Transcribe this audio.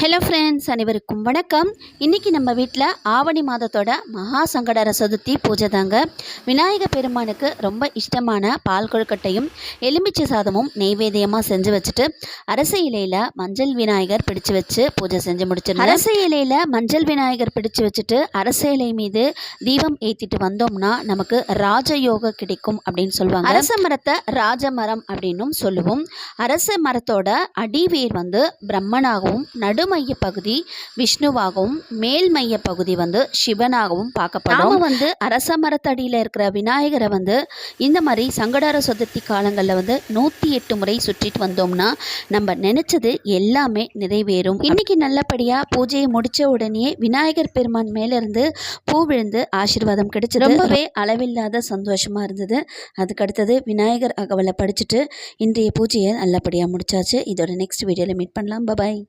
Hello friends, அனைவருக்கும் வணக்கம். இன்றைக்கி நம்ம வீட்டில் ஆவணி மாதத்தோட மகா சங்கடஹர சதுர்த்தி பூஜை தாங்க. விநாயகர் பெருமானுக்கு ரொம்ப இஷ்டமான பால் கொழுக்கட்டையும் எலுமிச்சை சாதமும் நெய்வேத்தியமாக செஞ்சு வச்சுட்டு அரச இலையில் மஞ்சள் விநாயகர் பிடிச்சு வச்சு பூஜை செஞ்சு முடிச்சிருந்தேன். அரச இலையில் மஞ்சள் விநாயகர் பிடிச்சு வச்சுட்டு அரச இலை மீது தீபம் ஏற்றிட்டு வந்தோம்னா நமக்கு ராஜயோகம் கிடைக்கும் அப்படின்னு சொல்லுவாங்க. அரச மரத்தை ராஜமரம் அப்படின்னும் சொல்லுவோம். அரச மரத்தோட அடிவேர் பிரம்மனாகவும் நடுமைய பகுதி விஷ்ணுவாகவும் மேல் மைய பகுதி சிவனாகவும் பார்க்கப்படும். நாம அரச மரத்தடியில் இருக்கிற விநாயகரை இந்த மாதிரி சங்கடஹர சதுர்த்தி காலங்களில் 108 முறை சுற்றிட்டு வந்தோம்னா நம்ம நினைச்சது எல்லாமே நிறைவேறும். இன்னைக்கு நல்லபடியாக பூஜையை முடிச்ச உடனே விநாயகர் பெருமான் மேலிருந்து பூ விழுந்து ஆசீர்வாதம் கிடைச்சது. ரொம்பவே அளவில்லாத சந்தோஷமா இருந்தது. அதுக்கு அடுத்தது விநாயகர் அகவலை படிச்சுட்டு இன்றைய பூஜையை நல்லபடியாக முடிச்சாச்சு. இதோட நெக்ஸ்ட் வீடியோவில் மீட் பண்ணலாம். பாய்.